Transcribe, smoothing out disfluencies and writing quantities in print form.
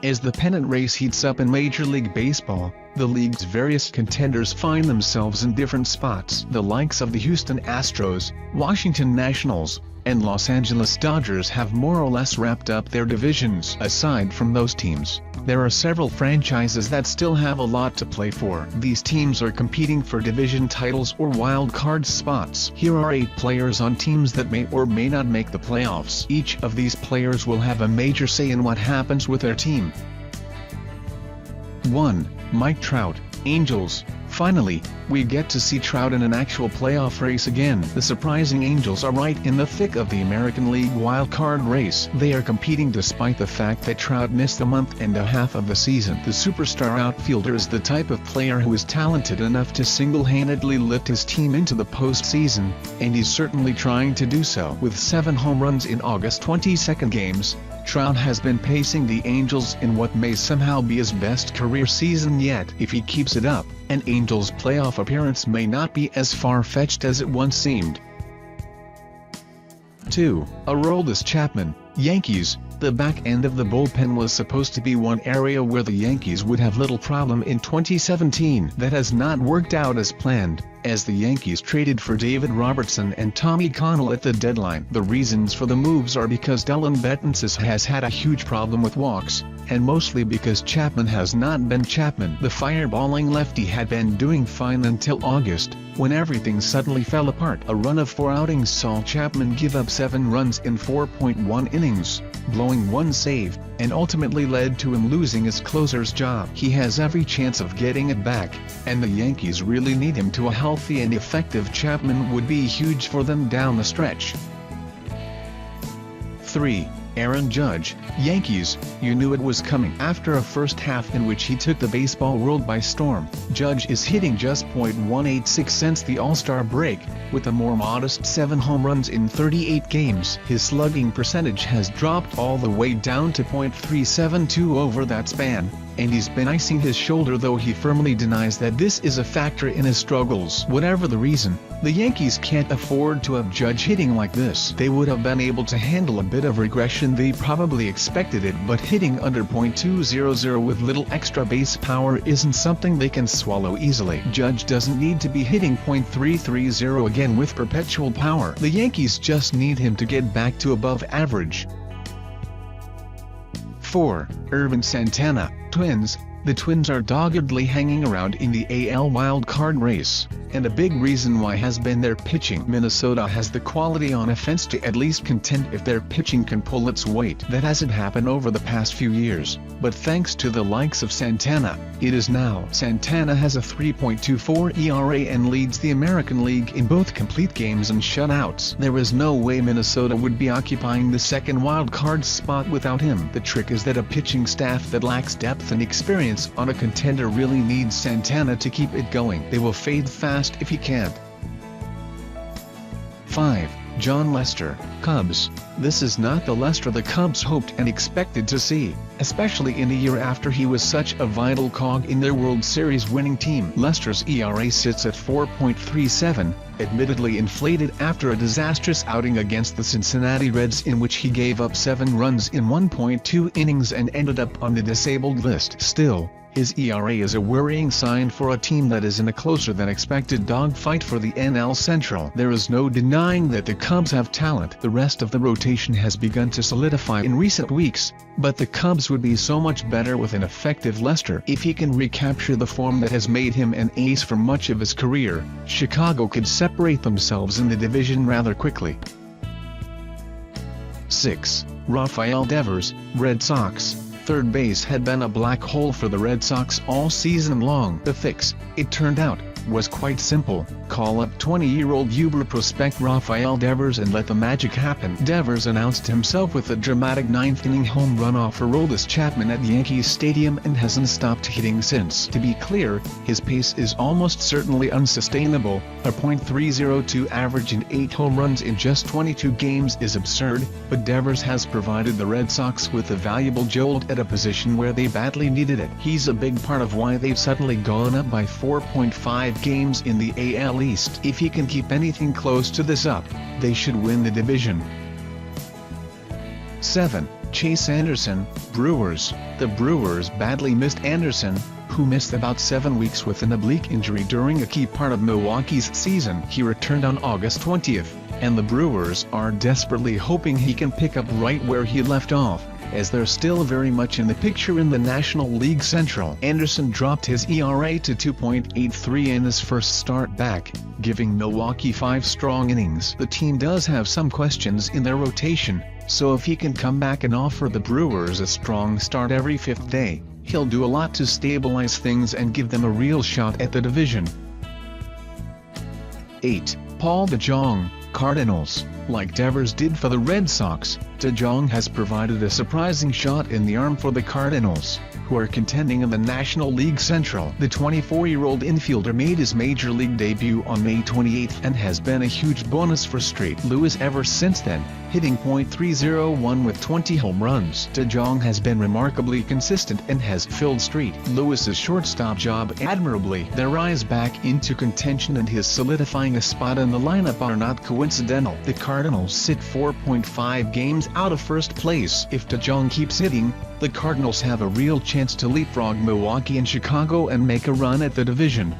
As the pennant race heats up in Major League Baseball, the league's various contenders find themselves in different spots. The likes of the Houston Astros, Washington Nationals, and Los Angeles Dodgers have more or less wrapped up their divisions. Aside from those teams, there are several franchises that still have a lot to play for. These teams are competing for division titles or wild card spots. Here are 8 players on teams that may or may not make the playoffs. Each of these players will have a major say in what happens with their team. 1. Mike Trout, Angels. Finally, we get to see Trout in an actual playoff race again. The surprising Angels are right in the thick of the American League wild-card race. They are competing despite the fact that Trout missed a month and a half of the season. The superstar outfielder is the type of player who is talented enough to single-handedly lift his team into the postseason, and he's certainly trying to do so. With 7 home runs in August 22 games, Trout has been pacing the Angels in what may somehow be his best career season yet. If he keeps it up, an Angels playoff appearance may not be as far-fetched as it once seemed. 2. Aroldis Chapman, Yankees. The back end of the bullpen was supposed to be one area where the Yankees would have little problem in 2017. That has not worked out as planned, as the Yankees traded for David Robertson and Tommy Connell at the deadline. The reasons for the moves are because Dellin Betances has had a huge problem with walks, and mostly because Chapman has not been Chapman. The fireballing lefty had been doing fine until August, when everything suddenly fell apart. A run of 4 outings saw Chapman give up 7 runs in 4.1 innings, blowing 1 save, and ultimately led to him losing his closer's job. He has every chance of getting it back, and the Yankees really need him. To a healthy and effective Chapman would be huge for them down the stretch. 3. Aaron Judge, Yankees. You knew it was coming. After a first half in which he took the baseball world by storm, Judge is hitting just .186 since the All-Star break, with a more modest 7 home runs in 38 games. His slugging percentage has dropped all the way down to .372 over that span, and he's been icing his shoulder, though he firmly denies that this is a factor in his struggles. Whatever the reason, the Yankees can't afford to have Judge hitting like this. They would have been able to handle a bit of regression. They probably expected it, but hitting under .200 with little extra base power isn't something they can swallow easily. Judge doesn't need to be hitting .330 again with perpetual power. The Yankees just need him to get back to above average. 4. Ervin Santana, Twins. The Twins are doggedly hanging around in the AL wild-card race, and a big reason why has been their pitching. Minnesota has the quality on offense to at least contend if their pitching can pull its weight. That hasn't happened over the past few years, but thanks to the likes of Santana, it is now. Santana has a 3.24 ERA and leads the American League in both complete games and shutouts. There is no way Minnesota would be occupying the second wild-card spot without him. The trick is that a pitching staff that lacks depth and experience on a contender really needs Santana to keep it going. They will fade fast if he can't. 5. Jon Lester, Cubs. This is not the Lester the Cubs hoped and expected to see, especially in a year after he was such a vital cog in their World Series winning team. Lester's ERA sits at 4.37, admittedly inflated after a disastrous outing against the Cincinnati Reds in which he gave up 7 runs in 1.2 innings and ended up on the disabled list. Still, his ERA is a worrying sign for a team that is in a closer-than-expected dogfight for the NL Central. There is no denying that the Cubs have talent. The rest of the rotation has begun to solidify in recent weeks, but the Cubs would be so much better with an effective Lester. If he can recapture the form that has made him an ace for much of his career, Chicago could separate themselves in the division rather quickly. 6. Rafael Devers, Red Sox. Third base had been a black hole for the Red Sox all season long. The fix, it turned out, was quite simple: call up 20-year-old Uber prospect Rafael Devers and let the magic happen. Devers announced himself with a dramatic ninth-inning home run off Aroldis Chapman at Yankees Stadium and hasn't stopped hitting since. To be clear, his pace is almost certainly unsustainable. A .302 average and 8 home runs in just 22 games is absurd, but Devers has provided the Red Sox with a valuable jolt at a position where they badly needed it. He's a big part of why they've suddenly gone up by 4.5 games in the AL East. If he can keep anything close to this up, they should win the division. 7. Chase Anderson, Brewers. The Brewers badly missed Anderson, who missed about 7 weeks with an oblique injury during a key part of Milwaukee's season. He returned on August 20th, and the Brewers are desperately hoping he can pick up right where he left off, as they're still very much in the picture in the National League Central. Anderson dropped his ERA to 2.83 in his first start back, giving Milwaukee 5 strong innings. The team does have some questions in their rotation, so if he can come back and offer the Brewers a strong start every 5th day, he'll do a lot to stabilize things and give them a real shot at the division. 8. Paul DeJong, Cardinals. Like Devers did for the Red Sox, DeJong has provided a surprising shot in the arm for the Cardinals, who are contending in the National League Central. The 24-year-old infielder made his major league debut on May 28 and has been a huge bonus for St. Louis ever since then, hitting .301 with 20 home runs. DeJong has been remarkably consistent and has filled St. Louis's shortstop job admirably. Their rise back into contention and his solidifying a spot in the lineup are not coincidental. The Cardinals sit 4.5 games out of first place. If DeJong keeps hitting, the Cardinals have a real chance to leapfrog Milwaukee and Chicago and make a run at the division.